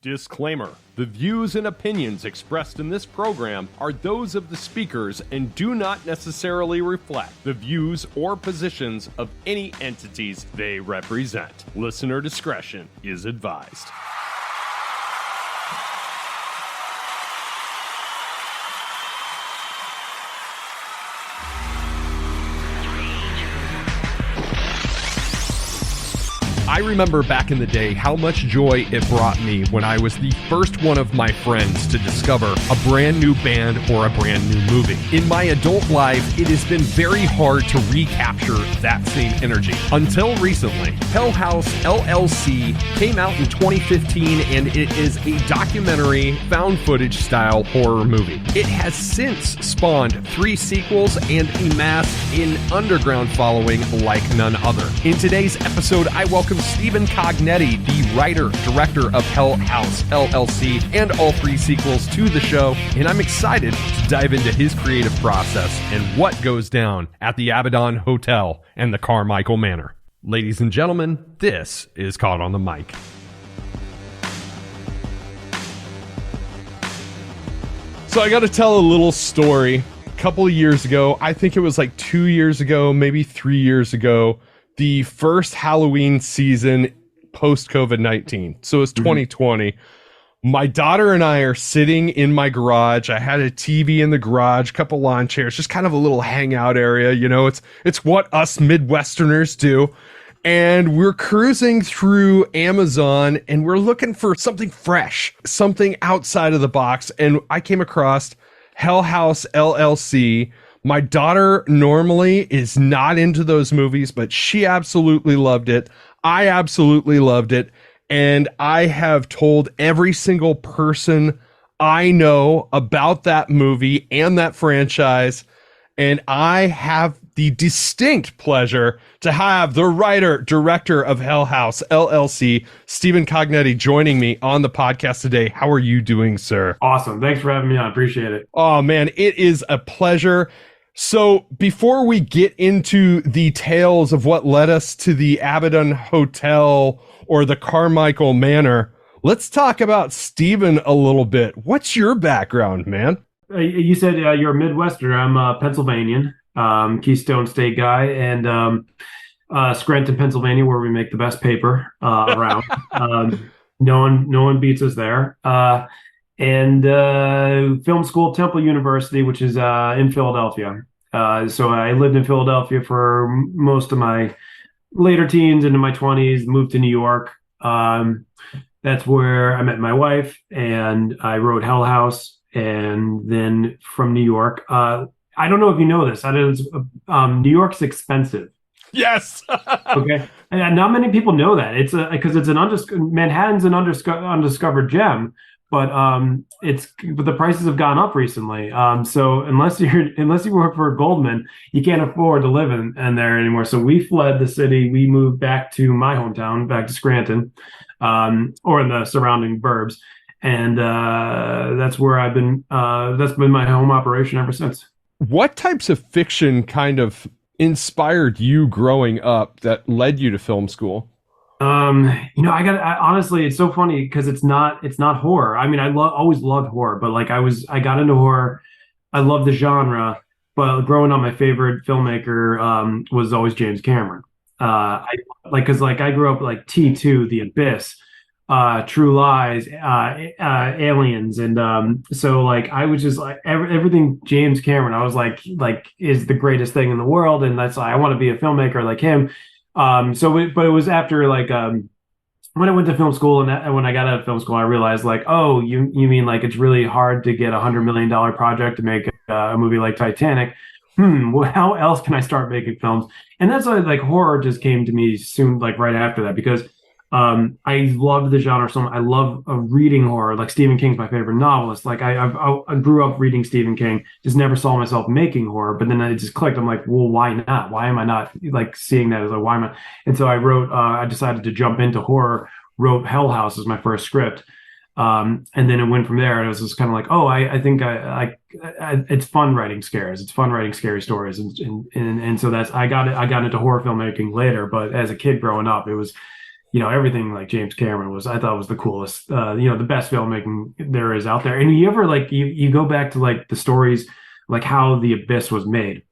Disclaimer: the views and opinions expressed in this program are those of the speakers and do not necessarily reflect the views or positions of any entities they represent. Listener discretion is advised. I remember back in the day how much joy it brought me when I was the first one of my friends to discover a brand new band or a brand new movie. In my adult life, it has been very hard to recapture that same energy. Until recently, Hell House LLC came out in 2015, and it is a documentary, found footage style horror movie. It has since spawned 3 sequels and amassed an underground following like none other. In today's episode, I welcome Stephen Cognetti, the writer, director of Hell House LLC, and all 3 sequels to the show, and I'm excited to dive into his creative process and what goes down at the Abaddon Hotel and the Carmichael Manor. Ladies and gentlemen, this is Caught on the Mic. So I got to tell a little story. A couple of years ago, I think it was like 2 years ago, maybe 3 years ago, the first Halloween season post COVID-19. So it's 2020. My daughter and I are sitting in my garage. I had a TV in the garage, a couple lawn chairs, just kind of a little hangout area. You know, it's what us Midwesterners do. And we're cruising through Amazon and we're looking for something fresh, something outside of the box. And I came across Hell House LLC. My daughter normally is not into those movies, but she absolutely loved it. I absolutely loved it. And I have told every single person I know about that movie and that franchise. And I have the distinct pleasure to have the writer, director of Hell House LLC, Stephen Cognetti, joining me on the podcast today. How are you doing, sir? Awesome. Thanks for having me on. I appreciate it. Oh, man, it is a pleasure. So before we get into the tales of what led us to the Abaddon Hotel or the Carmichael Manor, let's talk about Stephen a little bit. What's your background, man? You said you're a Midwesterner. I'm a Pennsylvanian, Keystone State guy, and Scranton, Pennsylvania, where we make the best paper around. No one beats us there. And film school, Temple University, which is in Philadelphia. So I lived in Philadelphia for most of my later teens into my 20s, moved to New York. That's where I met my wife, and I wrote Hell House. And then from New York, I don't know if you know this. New York's expensive. Yes. Okay. And not many people know that. It's because Manhattan's an undiscovered gem. But the prices have gone up recently. So unless you work for Goldman, you can't afford to live in there anymore. So we fled the city. We moved back to my hometown, back to Scranton, or in the surrounding burbs, and that's where I've been. That's been my home operation ever since. What types of fiction kind of inspired you growing up that led you to film school? Honestly, it's so funny because it's not horror. I mean, always loved horror, but like I got into horror. I love the genre, but growing up, my favorite filmmaker, was always James Cameron. I grew up like T2, The Abyss, True Lies, Aliens. And, so like, I was just like everything James Cameron, I was like is the greatest thing in the world. And that's, I want to be a filmmaker like him. But it was after when I went to film school and when I got out of film school, I realized like, oh, you mean like it's really hard to get $100 million project to make a movie like Titanic. Well, how else can I start making films? And that's why like horror just came to me soon, like right after that, because I loved the genre so much. I love reading horror. Like Stephen King's my favorite novelist. Like I grew up reading Stephen King, just never saw myself making horror. But then it just clicked. I'm like, well, why not? Why am I not like seeing that as like, why am I? And so I decided to jump into horror, wrote Hell House as my first script. And then it went from there. And it was just kind of like, oh, I think it's fun writing scares. It's fun writing scary stories. And so I got into horror filmmaking later. But as a kid growing up, it was everything like James Cameron I thought was the coolest, the best filmmaking there is out there. And you ever like you go back to like the stories, like how The Abyss was made.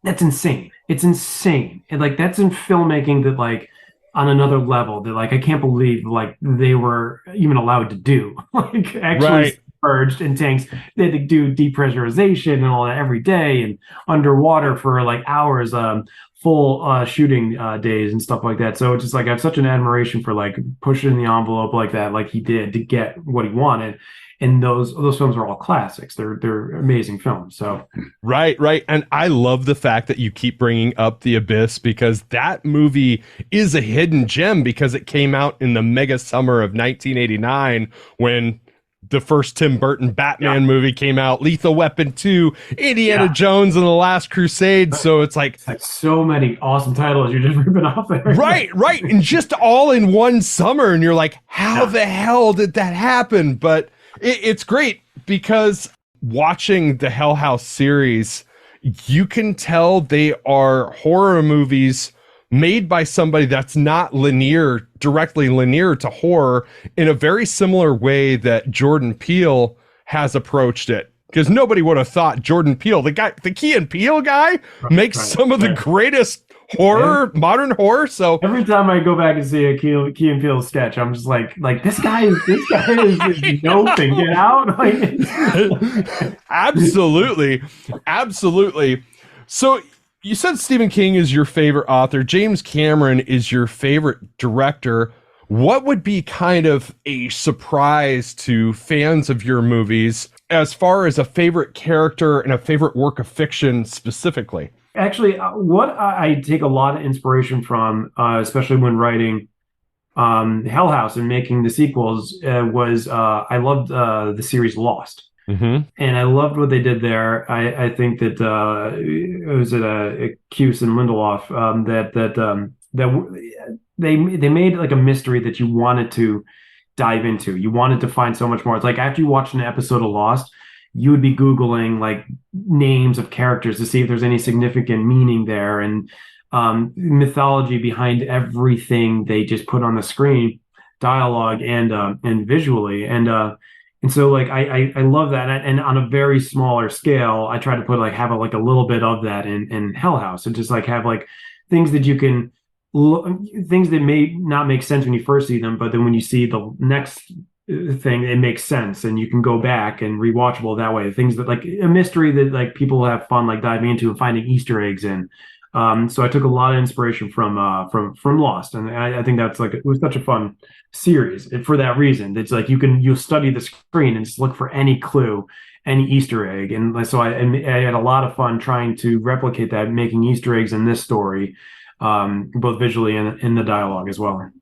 That's insane. It's insane. And like that's in filmmaking that like on another level that like I can't believe like they were even allowed to do. Like actually submerged in tanks. They had to do depressurization and all that every day and underwater for like hours, full shooting days and stuff like that. So it's just like I have such an admiration for like pushing the envelope like that, like he did to get what he wanted. And those films are all classics. They're amazing films. So right. And I love the fact that you keep bringing up The Abyss, because that movie is a hidden gem because it came out in the mega summer of 1989 when the first Tim Burton Batman movie came out, Lethal Weapon 2, Indiana Jones and the Last Crusade. So it's like so many awesome titles you're just ripping off there. Right. And just all in one summer. And you're like, how the hell did that happen? But it's great because watching the Hell House series, you can tell they are horror movies made by somebody that's not directly linear to horror, in a very similar way that Jordan Peele has approached it. Because nobody would have thought Jordan Peele, the Key and Peele guy, makes some of the greatest horror, modern horror. So every time I go back and see a Key and Peele sketch, I'm just like this guy is dope and get out. Absolutely. So you said Stephen King is your favorite author. James Cameron is your favorite director. What would be kind of a surprise to fans of your movies as far as a favorite character and a favorite work of fiction specifically? Actually, what I take a lot of inspiration from, especially when writing Hell House and making the sequels, was I loved the series Lost. Mm-hmm. And I loved what they did there. I think that it was Cuse and Lindelof that they made like a mystery that you wanted to dive into. You wanted to find so much more. It's like after you watched an episode of Lost, you would be Googling like names of characters to see if there's any significant meaning there and mythology behind everything they just put on the screen, dialogue and visually. And so like I love that. And on a very smaller scale, I try to put have a little bit of that in Hell House, and just like have like things that you can things that may not make sense when you first see them, but then when you see the next thing, it makes sense, and you can go back and rewatchable that way. Things that like a mystery that like people have fun like diving into and finding Easter eggs in. So I took a lot of inspiration from Lost, and I think that's like it was such a fun series for that reason. It's like you'll study the screen and just look for any clue, any Easter egg, and so I had a lot of fun trying to replicate that, making Easter eggs in this story, both visually and in the dialogue as well.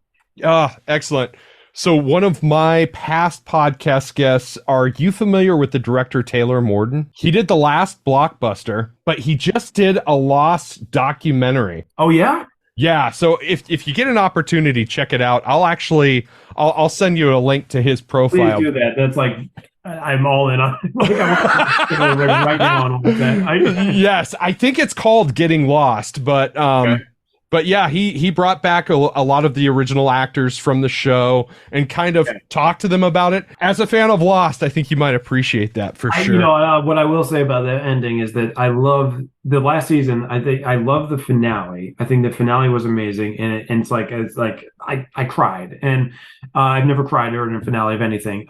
Excellent. So one of my past podcast guests, are you familiar with the director Taylor Morden? He did the last blockbuster, but he just did a Lost documentary. Oh, yeah? Yeah. So if you get an opportunity, check it out. I'll send you a link to his profile. Please do that. That's like, I'm all in on right now on that. Yes, I think it's called Getting Lost, but okay. But yeah, he brought back a lot of the original actors from the show and kind of talked to them about it. As a fan of Lost, I think you might appreciate that for sure. What I will say about the ending is that I love the last season. I love the finale. I think the finale was amazing, and it's like I cried, and I've never cried during a finale of anything.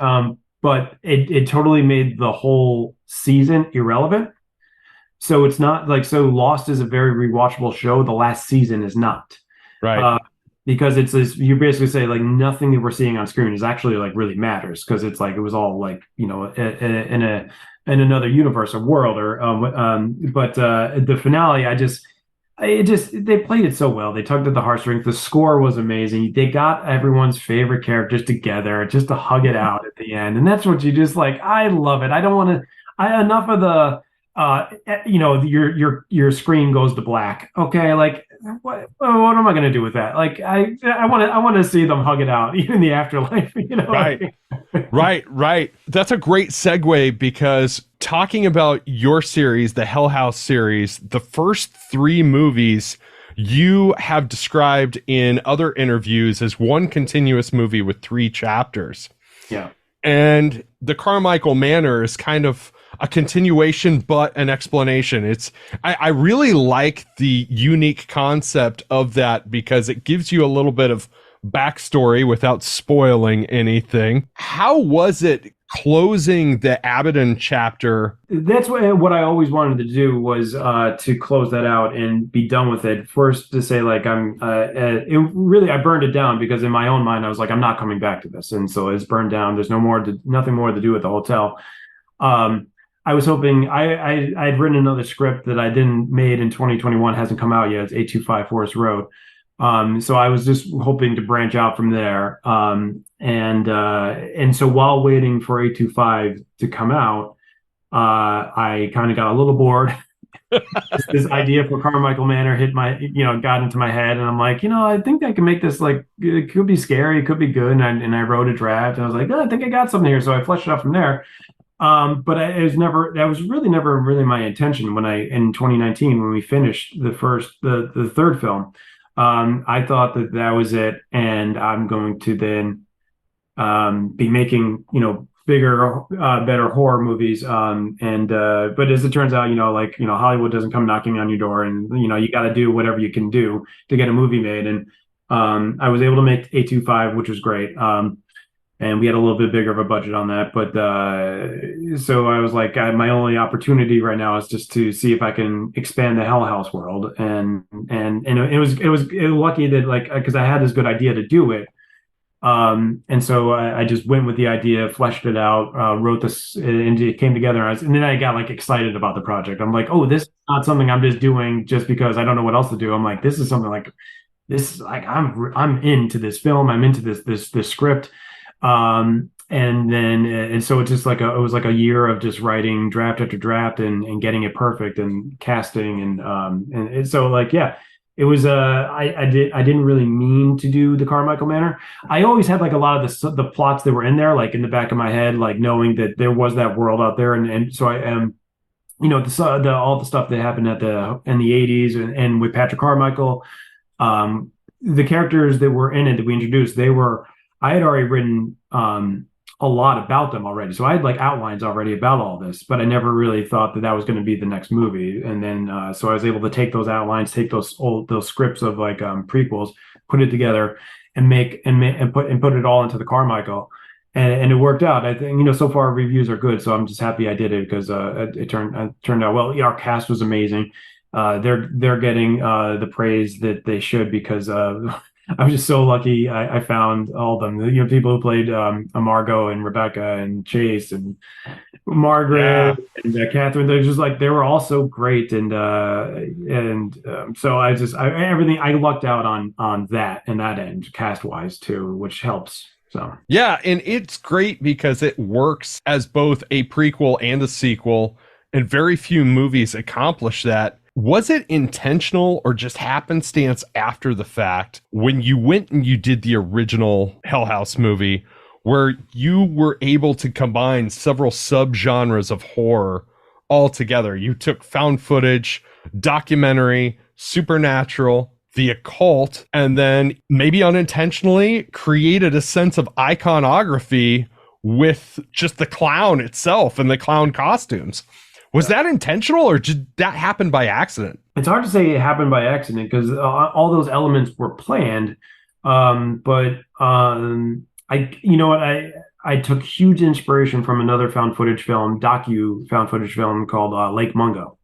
But it totally made the whole season irrelevant. So it's not like, so Lost is a very rewatchable show. The last season is not. Right. Because it's this, you basically say like nothing that we're seeing on screen is actually like really matters, because it's like it was all like, in another universe or world but the finale, they played it so well. They tugged at the heartstrings. The score was amazing. They got everyone's favorite characters together just to hug it out at the end. And that's what you just like, I love it. I don't want to, enough of the, your screen goes to black. Okay, like what am I going to do with that? Like I want to see them hug it out even in the afterlife. Right. That's a great segue, because talking about your series, the Hell House series, the first 3 movies you have described in other interviews as one continuous movie with 3 chapters. Yeah. And the Carmichael Manor is kind of a continuation, but an explanation. I really like the unique concept of that because it gives you a little bit of backstory without spoiling anything. How was it closing the Abaddon chapter? That's what I always wanted to do was to close that out and be done with it. First, to say like it really I burned it down because in my own mind I was like I'm not coming back to this, and so it's burned down. There's nothing more to do at the hotel. Um, I was hoping I'd written another script that I didn't made in 2021, hasn't come out yet. It's 825 Forest Road. So I was just hoping to branch out from there. And so while waiting for 825 to come out, I kind of got a little bored. This idea for Carmichael Manor got into my head, and I'm like, I think I can make this like it could be scary, it could be good, and I wrote a draft, and I was like, I think I got something here, so I fleshed it out from there. But that was really never really my intention when in 2019 when we finished the third film. I thought that was it, and I'm going to then be making bigger, better horror movies. But as it turns out, Hollywood doesn't come knocking on your door, and you got to do whatever you can do to get a movie made. And I was able to make 825, which was great. And we had a little bit bigger of a budget on that, but so I was like, my only opportunity right now is just to see if I can expand the Hell House world, and it was lucky that because I had this good idea to do it, and so I just went with the idea, fleshed it out, wrote this, and it came together, and then I got like excited about the project. I'm like, oh, this is not something I'm just doing just because I don't know what else to do. I'm like, this is something like this, like I'm into this film, I'm into this script. And so it's just it was like a year of just writing draft after draft and getting it perfect and casting and so yeah, it was I didn't really mean to do the Carmichael Manor. I always had like a lot of the plots that were in there like in the back of my head, like knowing that there was that world out there, and so I am all the stuff that happened in the 80s and with Patrick Carmichael, the characters that were in it that we introduced, I had already written a lot about them already. So I had like outlines already about all this, but I never really thought that was going to be the next movie. And then so I was able to take those outlines, take those scripts of like prequels, put it together and put it all into the Carmichael. And it worked out. I think, so far reviews are good. So I'm just happy I did it because it turned out well. Our cast was amazing. They're getting the praise that they should because I was just so lucky. I found all of them. People who played Margot and Rebecca and Chase and Margaret and Catherine. They're just like they were all so great, and so everything I lucked out on that and that end cast wise too, which helps. So yeah, and it's great because it works as both a prequel and a sequel, and very few movies accomplish that. Was it intentional or just happenstance after the fact when you went and you did the original Hell House movie where you were able to combine several subgenres of horror all together? You took found footage, documentary, supernatural, the occult, and then maybe unintentionally created a sense of iconography with just the clown itself and the clown costumes. Was that intentional or did that happen by accident? It's hard to say it happened by accident because all those elements were planned. But I took huge inspiration from another found footage film, found footage film called Lake Mungo.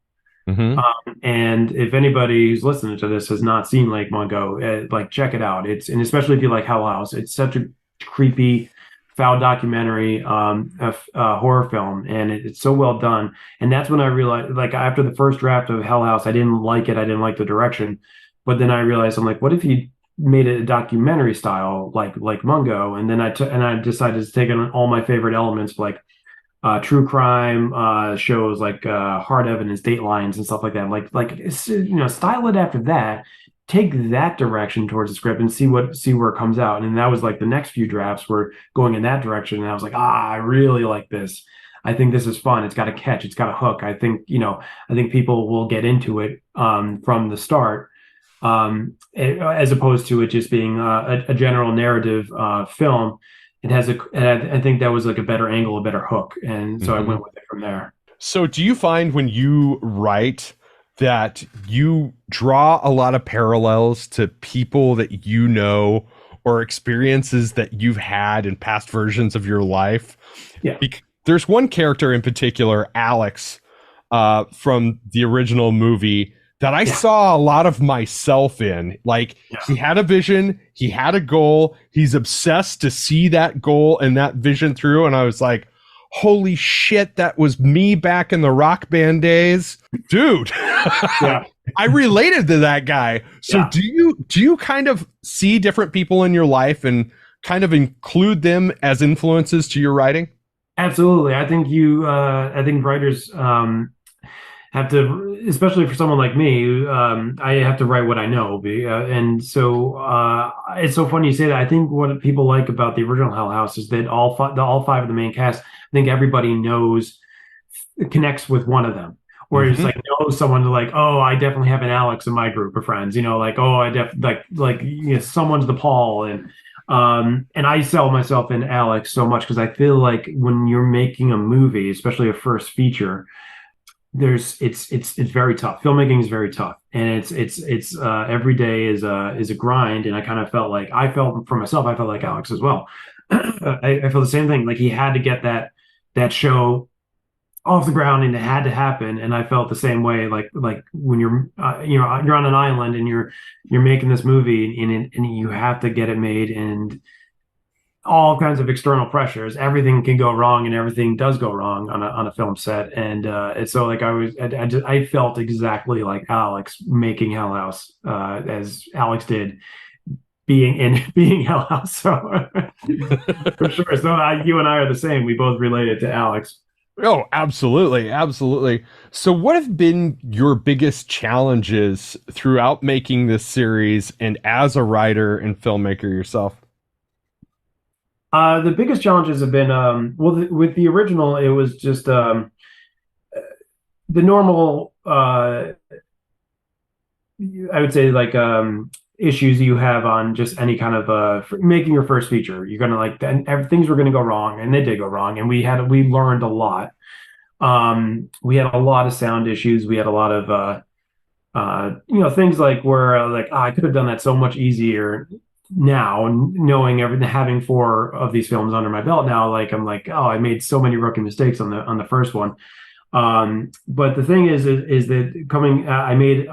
Mm-hmm. And if anybody who's listening to this has not seen Lake Mungo, check it out. And especially if you like Hell House, it's such a creepy, foul documentary, horror film, and it's so well done. And that's when I realized, like after the first draft of Hell House, I didn't like it. I didn't like the direction. But then I realized, I'm like, what if you made it a documentary style, like Mungo? And then I decided to take on all my favorite elements, like true crime shows, like Hard Evidence, Datelines, and stuff like that. Style it after that. Take that direction towards the script and see where it comes out. And that was like the next few drafts were going in that direction. And I was like, I really like this. I think this is fun. It's got a catch. It's got a hook. I think people will get into it from the start. as opposed to it just being a general narrative film. It has and I think that was like a better angle, a better hook, and so I Mhm. went with it from there. So, do you find when you write that you draw a lot of parallels to people that you know or experiences that you've had in past versions of your life? Yeah, There's one character in particular, Alex, from the original movie, that I yeah, saw a lot of myself in. Like, yeah, he had a vision, he had a goal, he's obsessed to see that goal and that vision through. And I was like, holy shit, that was me back in the rock band days. Dude. yeah, I related to that guy. So yeah. do you kind of see different people in your life and kind of include them as influences to your writing? Absolutely. I think writers have to, especially for someone like me, I have to write what I know. And so it's so funny you say that. I think what people like about the original Hell House is that all five of the main cast, I think everybody knows, connects with one of them. Or it's Mm-hmm. like knows someone to like, oh, I definitely have an Alex in my group of friends, like, oh, like someone's the Paul, and I sell myself in Alex so much because I feel like when you're making a movie, especially a first feature, it's very tough. Filmmaking is very tough, and it's every day is a grind. And I felt for myself, I felt like Alex as well. I feel the same thing. Like he had to get that show off the ground, and it had to happen. And I felt the same way. Like when you're on an island and you're making this movie, and you have to get it made, and all kinds of external pressures. Everything can go wrong, and everything does go wrong on a film set. And so like I felt exactly like Alex making Hell House, as Alex did being Hell House. So for sure. So you and I are the same. We both related to Alex. Oh, absolutely, absolutely. So, what have been your biggest challenges throughout making this series and as a writer and filmmaker yourself? The biggest challenges have been with the original, it was just the normal I would say like issues you have on just any kind of making your first feature. You're gonna like and things were gonna go wrong, and they did go wrong, and we learned a lot. We had a lot of sound issues. We had a lot of things like where I could have done that so much easier now, knowing everything, having four of these films under my belt now. Like I'm like, oh, I made so many rookie mistakes on the first one. But the thing is that I made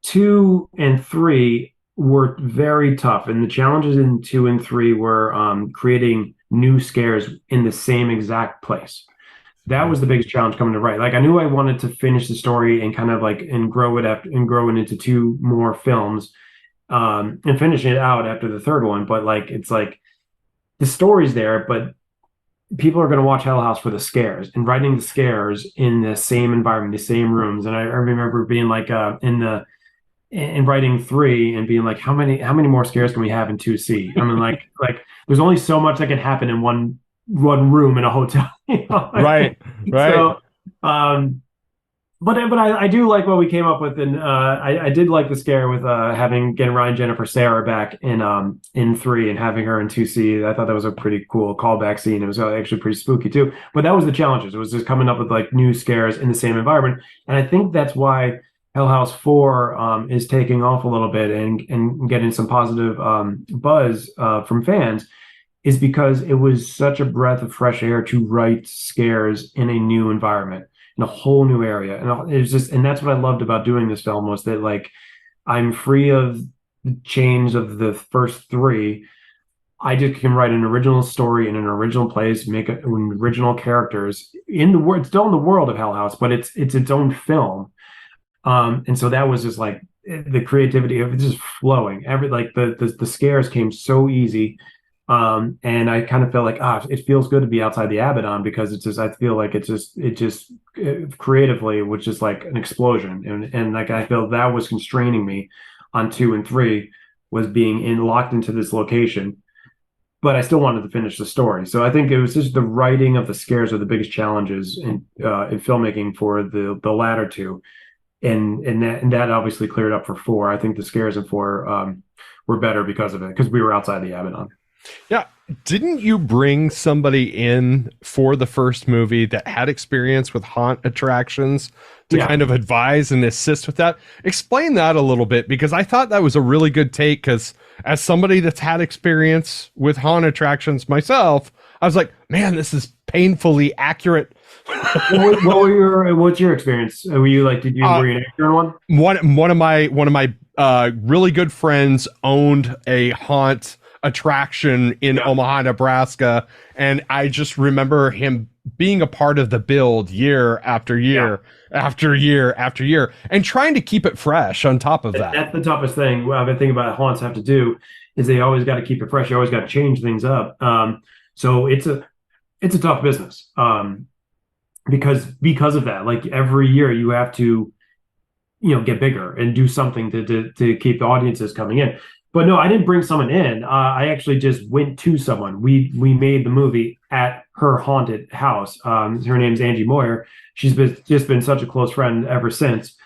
two and three were very tough, and the challenges in two and three were creating new scares in the same exact place. That was the biggest challenge coming to write. Like I knew I wanted to finish the story and kind of like and grow it into two more films, and finish it out after the third one. But like it's like the story's there, but people are going to watch Hell House for the scares, and writing the scares in the same environment, the same rooms. And I remember being like in writing three and being like, how many more scares can we have in 2C? I mean, like there's only so much that can happen in one room in a hotel. Right, right. So, but I do like what we came up with, and I did like the scare with getting Ryan Jennifer Sarah back in three and having her in 2C. I thought that was a pretty cool callback scene. It was actually pretty spooky too. But that was the challenges. It was just coming up with like new scares in the same environment, and I think that's why Hell House 4 is taking off a little bit and getting some positive buzz from fans, is because it was such a breath of fresh air to write scares in a new environment, in a whole new area. And it's just, and that's what I loved about doing this film, was that like I'm free of the chains of the first three. I just can write an original story in an original place, make original characters in the world, still in the world of Hell House, but it's own film. And so that was just like the creativity of it just flowing. Like the scares came so easy. And I kind of felt like, it feels good to be outside the Abaddon, because it's just, I feel like it creatively was just like an explosion. And like, I feel that was constraining me on two and three, was being locked into this location, but I still wanted to finish the story. So I think it was just the writing of the scares are the biggest challenges in filmmaking for the latter two. and that obviously cleared up for four. I think the scares in four were better because of it, because we were outside the Abaddon. Yeah. Didn't you bring somebody in for the first movie that had experience with haunt attractions to Yeah. kind of advise and assist with that? Explain that a little bit, because I thought that was a really good take. Because as somebody that's had experience with haunt attractions myself, I was like, man, this is painfully accurate. What's your experience? Were you like, were you an actor in one? One of my really good friends owned a haunt attraction in Omaha, Nebraska, and I just remember him being a part of the build year after year after year after year, and trying to keep it fresh on top of that. That's the toughest thing. What I've been thinking about haunts have to do is they always got to keep it fresh. You always got to change things up. So it's a tough business. Because of that, like every year you have to, get bigger and do something to keep the audiences coming in. But no, I didn't bring someone in. I actually just went to someone. We made the movie at her haunted house. Her name's Angie Moyer. She's just been such a close friend ever since.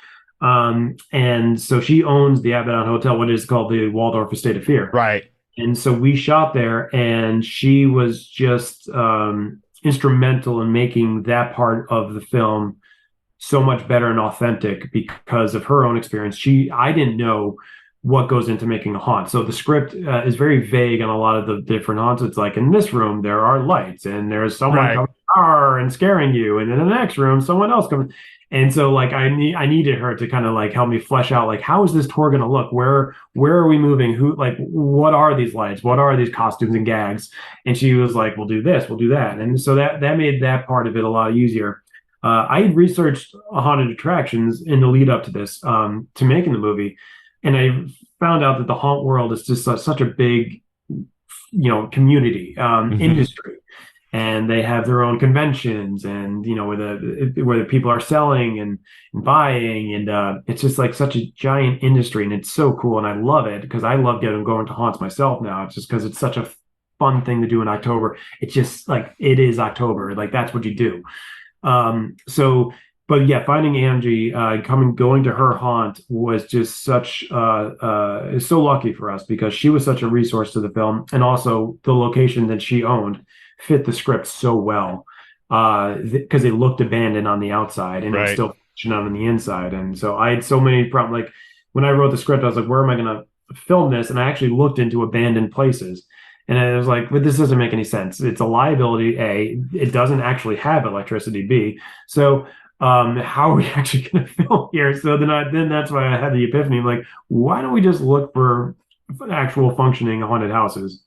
And so she owns the Abaddon Hotel, what is called the Waldorf Estate of Fear. Right. And so we shot there, and she was just instrumental in making that part of the film so much better and authentic because of her own experience. I didn't know what goes into making a haunt. So the script is very vague on a lot of the different haunts. It's like, in this room there are lights, and there's someone coming in the car and scaring you, and in the next room someone else comes. And so like I needed her to kind of like help me flesh out, like, how is this tour going to look? Where are we moving? What are these lights? What are these costumes and gags? And she was like, we'll do this, we'll do that. And so that made that part of it a lot easier. I had researched haunted attractions in the lead up to this, to making the movie. And I found out that the haunt world is just such a big, community, industry. And they have their own conventions, and where the people are selling and buying, and it's just like such a giant industry, and it's so cool, and I love it because I love going to haunts myself now. It's just because it's such a fun thing to do in October. It's just like, it is October, like that's what you do. But yeah, finding Angie, going to her haunt was just so lucky for us, because she was such a resource to the film, and also the location that she owned fit the script so well, because it looked abandoned on the outside, and it was still functional on the inside. And so I had so many problems. Like when I wrote the script, I was like, where am I going to film this? And I actually looked into abandoned places. And I was like, but this doesn't make any sense. It's a liability, A. It doesn't actually have electricity, B. So how are we actually going to film here? So then that's why I had the epiphany. I'm like, why don't we just look for actual functioning haunted houses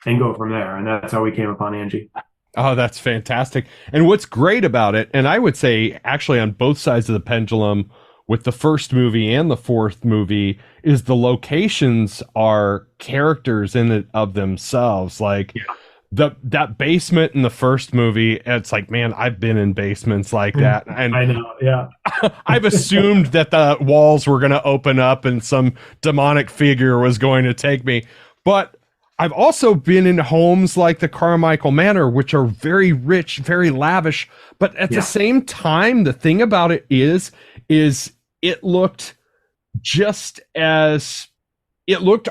and go from there? And that's how we came upon Angie. Oh, that's fantastic. And what's great about it, and I would say actually on both sides of the pendulum, with the first movie and the fourth movie, is the locations are characters in it of themselves. Like that basement in the first movie, it's like, man, I've been in basements like that. And I know, yeah. I've assumed that the walls were going to open up and some demonic figure was going to take me. But I've also been in homes like the Carmichael Manor, which are very rich, very lavish. But at the same time, the thing about it is it looked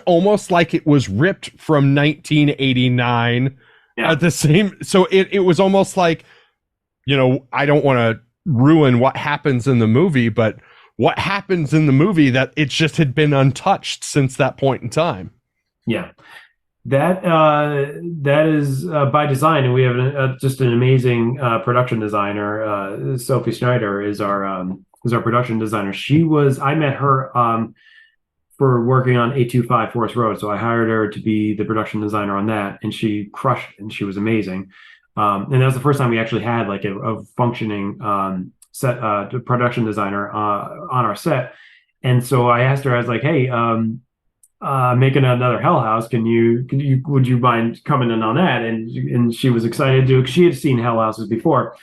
almost like it was ripped from 1989 at the same. So it was almost like, I don't want to ruin what happens in the movie, but what happens in the movie, that it just had been untouched since that point in time. Yeah. That is by design, and we have just an amazing production designer. Sophie Schneider is our production designer. I met her for working on 825 Forest Road, so I hired her to be the production designer on that, and she crushed it, and she was amazing. And that was the first time we actually had like a functioning set production designer on our set. And so I asked her, I was like, hey, making another Hell House, would you mind coming in on that? And she was excited to do it, because she had seen Hell Houses before.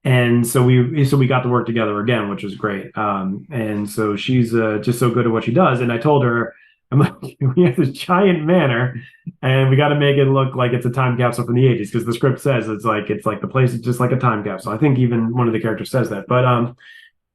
And so we got to work together again, which was great. And so she's just so good at what she does. And I told her, I'm like, we have this giant manor, and we got to make it look like it's a time capsule from the 80s, because the script says it's like the place is just like a time capsule. I think even one of the characters says that. But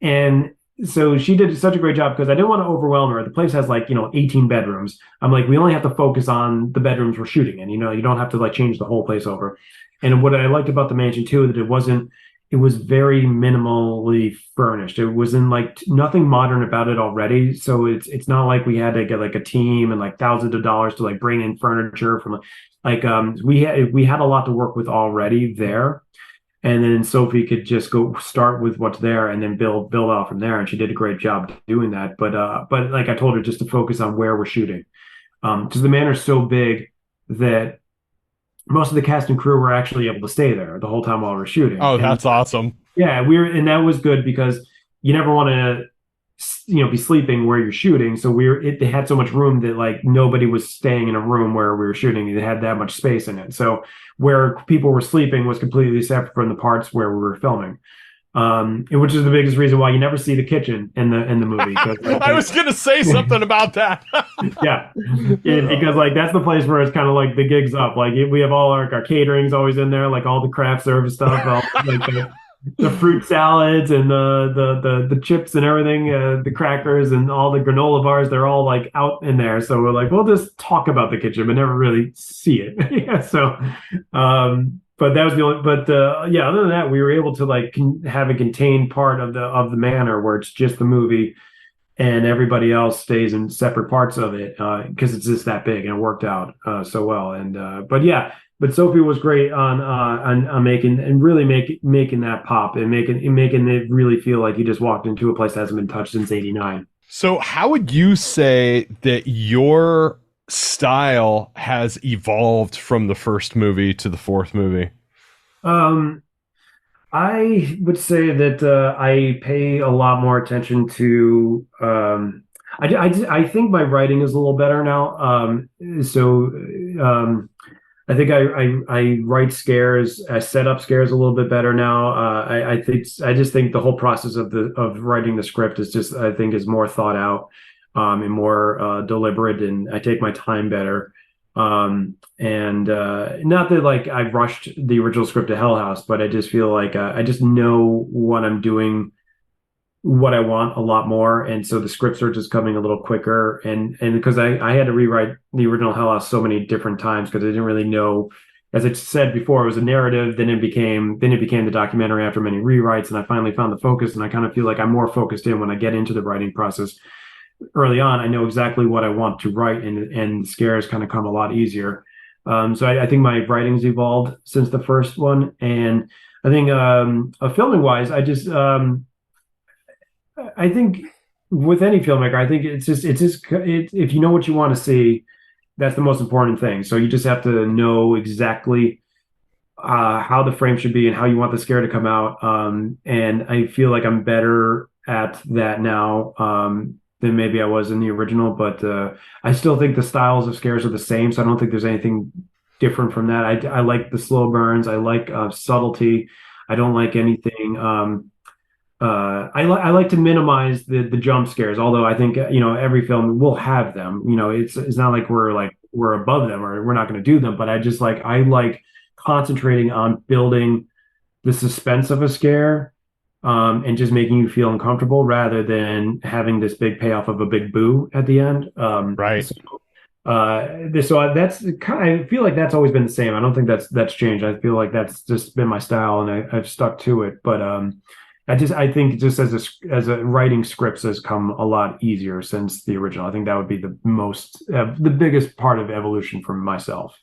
and so she did such a great job because I didn't want to overwhelm her. The place has like, 18 bedrooms. I'm like, we only have to focus on the bedrooms we're shooting in. You don't have to like change the whole place over. And what I liked about the mansion too, that it was very minimally furnished. It wasn't like nothing modern about it already. So it's not like we had to get like a team and like thousands of dollars to like bring in furniture from we had a lot to work with already there. And then Sophie could just go start with what's there and then build out from there. And she did a great job doing that. But like I told her, just to focus on where we're shooting, because the manor's so big that most of the cast and crew were actually able to stay there the whole time while we're shooting. Oh, And that's awesome. yeah, and that was good because you never want to, be sleeping where you're shooting. So they had so much room that like nobody was staying in a room where we were shooting. It had that much space in it. So where people were sleeping was completely separate from the parts where we were filming. Which is the biggest reason why you never see the kitchen in the movie. I was gonna say something about that. Yeah. Yeah, because like that's the place where it's kind of like the gig's up. Like we have all our catering's always in there, like all the craft service stuff, like the fruit salads and the chips and everything, the crackers and all the granola bars. They're all like out in there. So we're like, we'll just talk about the kitchen, but never really see it. Yeah. So, but that was the only. But yeah, other than that, we were able to like have a contained part of the manor where it's just the movie and everybody else stays in separate parts of it because it's just that big and it worked out so well. And but yeah, but Sophie was great on making and really making that pop and making it really feel like you just walked into a place that hasn't been touched since '89. So, how would you say that your style has evolved from the first movie to the fourth movie? Um, I would say that I pay a lot more attention to. I think my writing is a little better now. Um, I think I write scares, I set up scares a little bit better now. I just think the whole process of writing the script is just I think is more thought out and more deliberate, and I take my time better. And not that like I've rushed the original script to Hell House, but I just feel like I just know what I'm doing, what I want a lot more, and so the scripts are just coming a little quicker. And because I had to rewrite the original Hell House so many different times because I didn't really know. As I said before, it was a narrative, then it became the documentary after many rewrites, and I finally found the focus, and I kind of feel like I'm more focused in when I get into the writing process early on. I know exactly what I want to write, and scares kind of come a lot easier. So I think my writing's evolved since the first one, and I think filming wise, I think with any filmmaker, I think if you know what you want to see, that's the most important thing. So you just have to know exactly how the frame should be and how you want the scare to come out. And I feel like I'm better at that now than maybe I was in the original, but I still think the styles of scares are the same. So I don't think there's anything different from that. I like the slow burns. I like subtlety. I don't like anything. I like to minimize the jump scares, although I think every film will have them. It's not like we're above them or we're not going to do them, but I like concentrating on building the suspense of a scare and just making you feel uncomfortable rather than having this big payoff of a big boo at the end. Right. So that's I feel like that's always been the same. I don't think that's changed. I feel like that's just been my style, and I've stuck to it. But I think just as a writing scripts has come a lot easier since the original. I think that would be the biggest part of evolution for myself.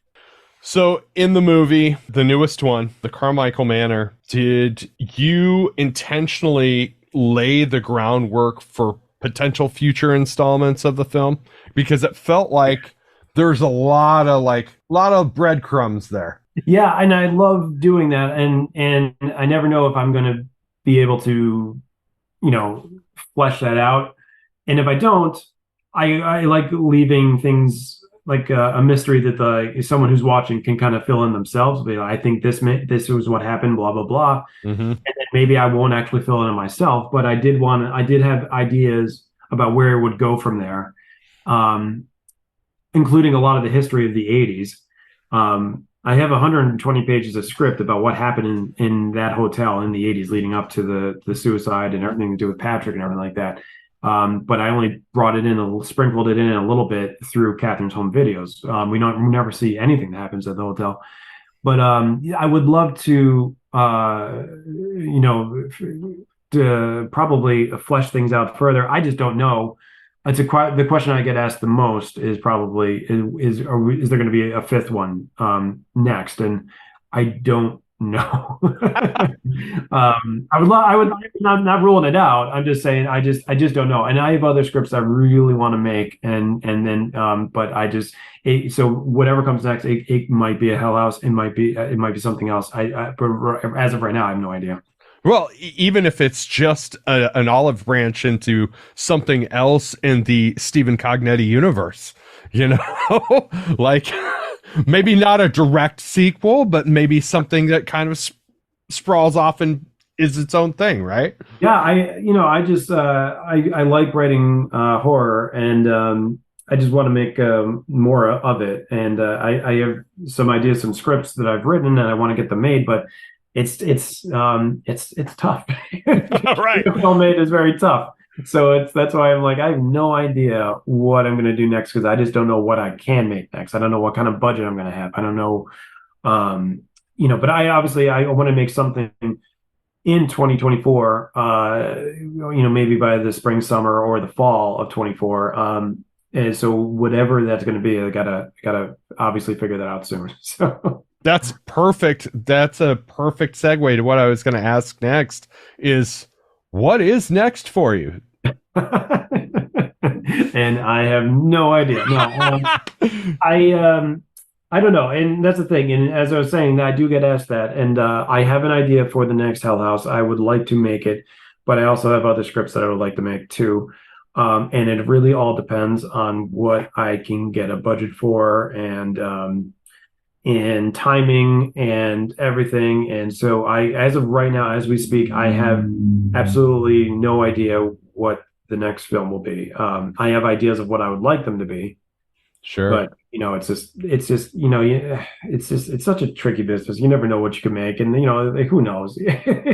So in the movie, the newest one, the Carmichael Manor, did you intentionally lay the groundwork for potential future installments of the film? Because it felt like there's a lot of breadcrumbs there. Yeah, and I love doing that, and I never know if I'm going to be able to, flesh that out. And if I don't, I like leaving things like a mystery that someone who's watching can kind of fill in themselves. I think this was what happened, blah blah blah, Mm-hmm. and then maybe I won't actually fill it in myself. But I did have ideas about where it would go from there, including a lot of the history of the '80s. I have 120 pages of script about what happened in that hotel in the 80s leading up to the suicide and everything to do with Patrick and everything like that. But I only brought it in, sprinkled it in a little bit through Catherine's home videos. We never see anything that happens at the hotel. But yeah, I would love to, to probably flesh things out further. I just don't know. The question I get asked the most is probably is there going to be a fifth one next? And I don't know. I would not ruling it out. I'm just saying I just don't know. And I have other scripts I really want to make, and then but so whatever comes next, it might be a Hell House, it might be something else. But as of right now, I have no idea. Well, even if it's just an olive branch into something else in the Stephen Cognetti universe, you know, like maybe not a direct sequel, but maybe something that kind of sprawls off and is its own thing, right? Yeah, I just I like writing horror, and I just want to make more of it. And I have some ideas, some scripts that I've written, and I want to get them made, but it's tough. Right. Film made is very tough. So that's why I'm like, I have no idea what I'm going to do next because I just don't know what I can make next. I don't know what kind of budget I'm going to have. I don't know, but I want to make something in 2024, maybe by the spring, summer, or the fall of 24. And so whatever that's going to be, I gotta obviously figure that out soon. So. That's perfect. That's a perfect segue to what I was going to ask next is what is next for you? And I have no idea. No, I don't know. And that's the thing. And as I was saying, I do get asked that. And I have an idea for the next Hell House. I would like to make it, but I also have other scripts that I would like to make too. And it really all depends on what I can get a budget for and timing and everything. And so as of right now, as we speak, I have absolutely no idea what the next film will be. I have ideas of what I would like them to be. Sure. But it's such a tricky business. You never know what you can make, and who knows.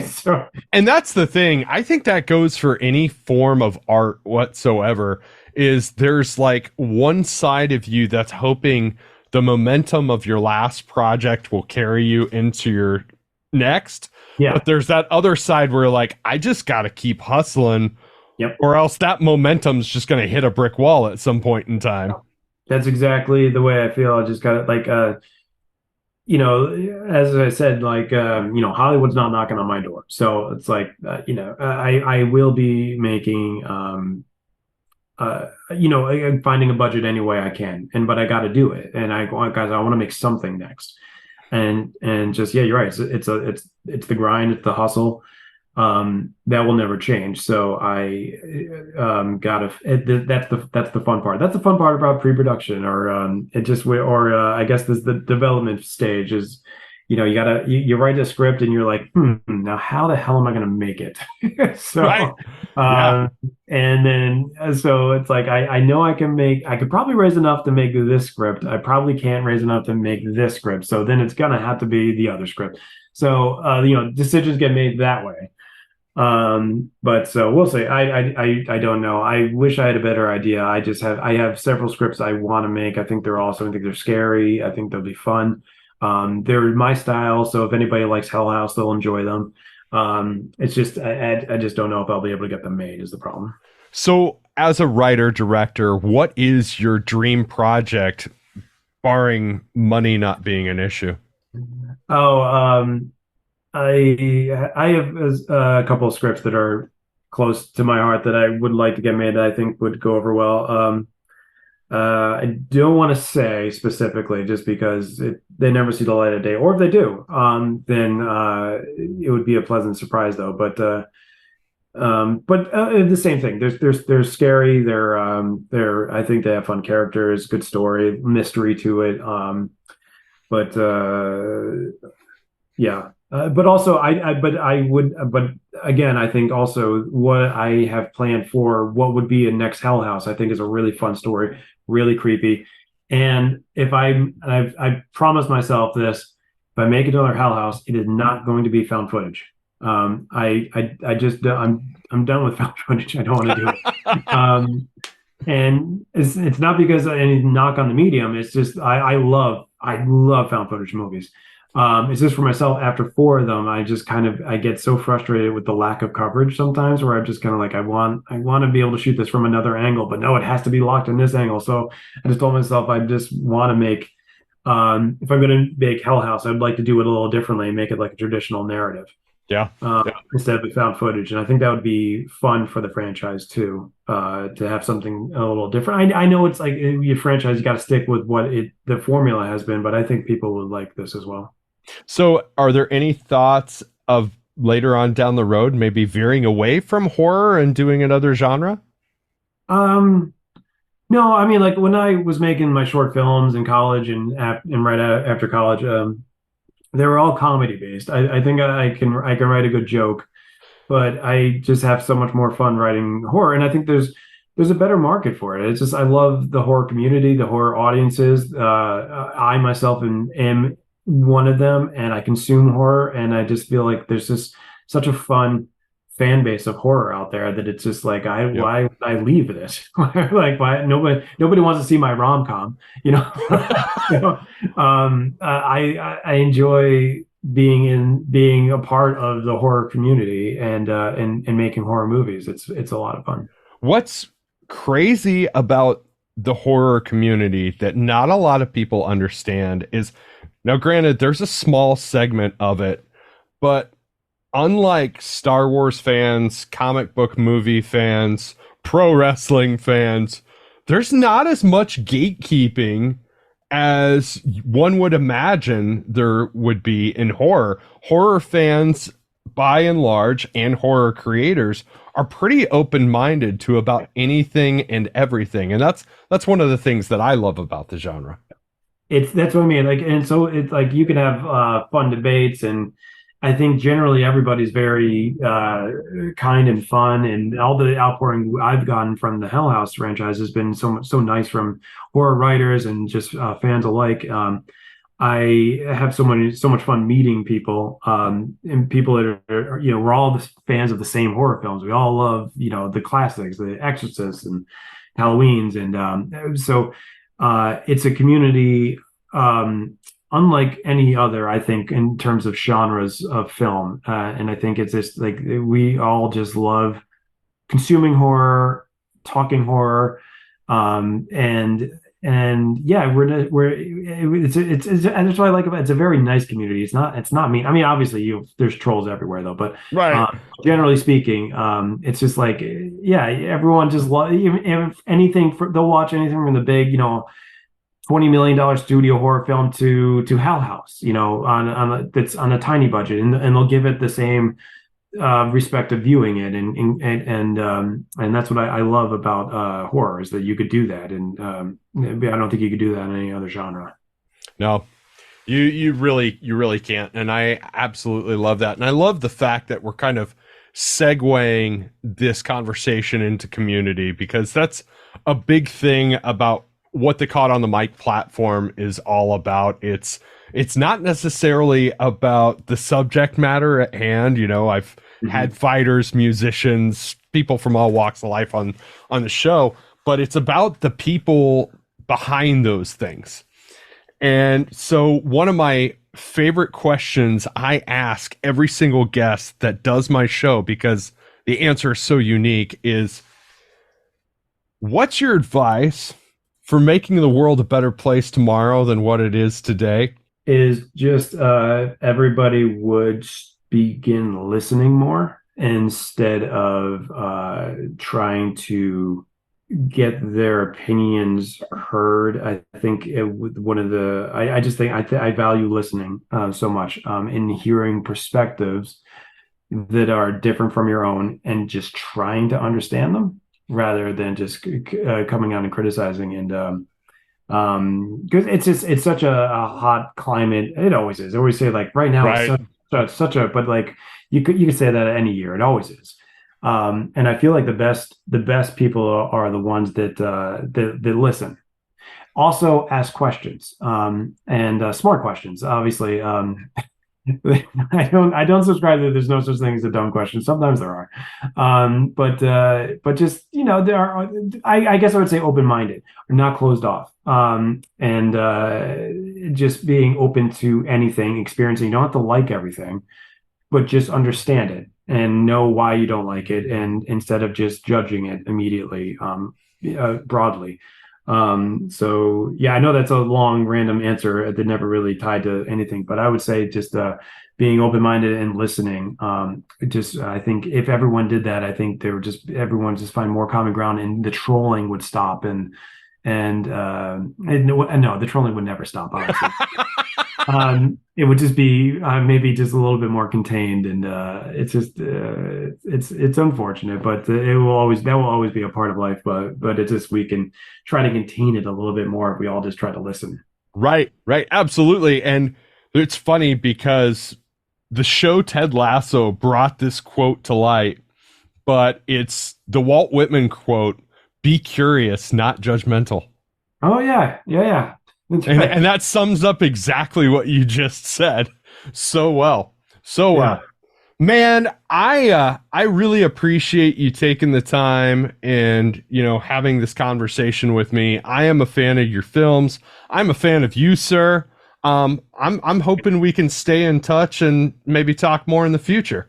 So, and that's the thing. I think that goes for any form of art whatsoever. Is there's like one side of you that's hoping the momentum of your last project will carry you into your next. Yeah. But there's that other side where like, I just got to keep hustling. Yep. Or else that momentum's just going to hit a brick wall at some point in time. That's exactly the way I feel. I just got it like, as I said, like, Hollywood's not knocking on my door. So it's like, I will be making, finding a budget any way I can, but I got to do it. And I want to make something next. And just, yeah, you're right. It's the grind, it's the hustle. That will never change. So I that's the fun part. That's the fun part about pre-production I guess this the development stage is, you write a script and you're like, now how the hell am I going to make it? So, right. Yeah. And then, so it's like, I know I could probably raise enough to make this script. I probably can't raise enough to make this script. So then it's going to have to be the other script. So, decisions get made that way. But so we'll see. I don't know. I wish I had a better idea. I have several scripts I want to make. I think they're awesome. I think they're scary. I think they'll be fun. They're my style. So if anybody likes Hell House, they'll enjoy them. It's just, I just don't know if I'll be able to get them made is the problem. So as a writer director, what is your dream project barring money not being an issue? I have a couple of scripts that are close to my heart that I would like to get made that I think would go over well. I don't want to say specifically just because they never see the light of day, or if they do, then it would be a pleasant surprise though. But the same thing. They're scary. They're I think they have fun characters, good story, mystery to it. Yeah. But also, but again, I think also what I have planned for what would be a next Hell House, I think is a really fun story, really creepy. And I've promised myself this, if I make another Hell House, it is not going to be found footage. I just I'm done with found footage. I don't want to do it. And it's not because I any knock on the medium. It's just I love found footage movies. It's just for myself. After four of them, I just kind of I get so frustrated with the lack of coverage sometimes, where I'm just kind of like I want to be able to shoot this from another angle, but no, it has to be locked in this angle. So I just told myself I just want to make if I'm going to make Hell House, I'd like to do it a little differently and make it like a traditional narrative Yeah. instead of found footage. And I think that would be fun for the franchise too, to have something a little different. I know it's like your franchise, you got to stick with what the formula has been, but I think people would like this as well. So, are there any thoughts of later on down the road, maybe veering away from horror and doing another genre? Um, no, I mean, like when I was making my short films in college and after college, they were all comedy based. I think I can write a good joke, but I just have so much more fun writing horror, and I think there's a better market for it. It's just I love the horror community, the horror audiences. I myself am one of them, and I consume horror, and I just feel like there's just such a fun fan base of horror out there that it's just like Yep. why would I leave this? Like why nobody wants to see my rom-com, you know? You know, I enjoy being a part of the horror community and making horror movies. It's a lot of fun. What's crazy about the horror community that not a lot of people understand is now, granted, there's a small segment of it, but unlike Star Wars fans, comic book movie fans, pro wrestling fans, there's not as much gatekeeping as one would imagine there would be in horror. Horror fans, by and large, and horror creators are pretty open-minded to about anything and everything, and that's one of the things that I love about the genre. That's what I mean. Like, and so it's like you can have fun debates, and I think generally everybody's very kind and fun, and all the outpouring I've gotten from the Hell House franchise has been so nice from horror writers and just fans alike. I have so much fun meeting people, and people that we're all the fans of the same horror films. We all love the classics, The Exorcist and Halloween's, and it's a community unlike any other, I think, in terms of genres of film. And I think it's just like we all just love consuming horror, talking horror, and yeah, it's and that's what I like about it. It's a very nice community. It's not mean. I mean, obviously, there's trolls everywhere though, but Right. generally speaking, it's just like yeah, everyone just love if anything. They'll watch anything from the big, $20 million studio horror film to Hell House, that's on a tiny budget, and they'll give it the same respect of viewing it, and that's what I love about horror is that you could do that, and I don't think you could do that in any other genre. No, you really can't, and I absolutely love that, and I love the fact that we're kind of segueing this conversation into community because that's a big thing about what the Caught on the Mic platform is all about. It's not necessarily about the subject matter at hand. I've had fighters, musicians, people from all walks of life on the show, but it's about the people behind those things. And so one of my favorite questions I ask every single guest that does my show, because the answer is so unique, is what's your advice for making the world a better place tomorrow than what it is today? Is just everybody would begin listening more instead of trying to get their opinions heard. I think one of the I just think I value listening so much in hearing perspectives that are different from your own and just trying to understand them rather than just coming out and criticizing. And because it's such a hot climate. It always is. I always say like right now it's Right. such a but like you could say that any year. It always is. And I feel like the best people are the ones that listen. Also ask questions, and smart questions, obviously. I don't subscribe that there's no such thing as a dumb question. Sometimes there are. But just, there are, I guess I would say open-minded or not closed off. And just being open to anything, experiencing. You don't have to like everything, but just understand it and know why you don't like it, and instead of just judging it immediately, broadly. So yeah, I know that's a long random answer that never really tied to anything, but I would say just being open-minded and listening. Just I think if everyone did that, I think everyone just find more common ground, and the trolling would stop, and no, the trolling would never stop, obviously. It would just be maybe just a little bit more contained, and it's just it's unfortunate, but that will always be a part of life. But it's just we can try to contain it a little bit more if we all just try to listen. Right, absolutely. And it's funny because the show Ted Lasso brought this quote to light, but it's the Walt Whitman quote: "Be curious, not judgmental." Oh yeah. That's right. And that sums up exactly what you just said so well. Man, I really appreciate you taking the time and, having this conversation with me. I am a fan of your films. I'm a fan of you, sir. I'm hoping we can stay in touch and maybe talk more in the future.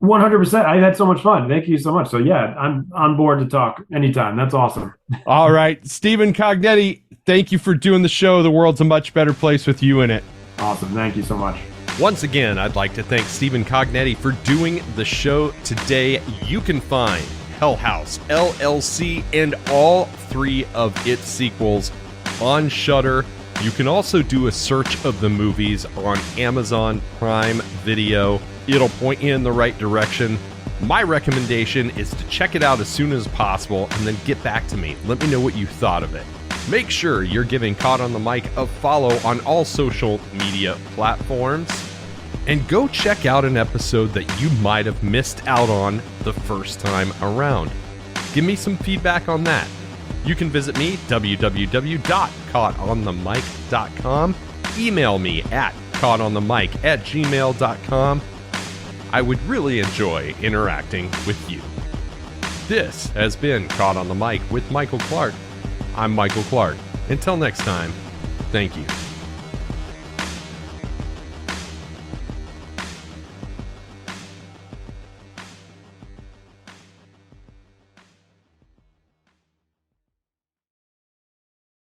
100%. I had so much fun. Thank you so much. So yeah, I'm on board to talk anytime. That's awesome. All right. Stephen Cognetti, thank you for doing the show. The world's a much better place with you in it. Awesome. Thank you so much. Once again, I'd like to thank Stephen Cognetti for doing the show today. You can find Hell House LLC and all 3 of its sequels on Shudder. You can also do a search of the movies on Amazon Prime Video. It'll point you in the right direction. My recommendation is to check it out as soon as possible and then get back to me. Let me know what you thought of it. Make sure you're giving Caught on the Mic a follow on all social media platforms. And go check out an episode that you might have missed out on the first time around. Give me some feedback on that. You can visit me, www.caughtonthemic.com. Email me at caughtonthemic@gmail.com. I would really enjoy interacting with you. This has been Caught on the Mic with Michael Clark. I'm Michael Clark. Until next time, thank you.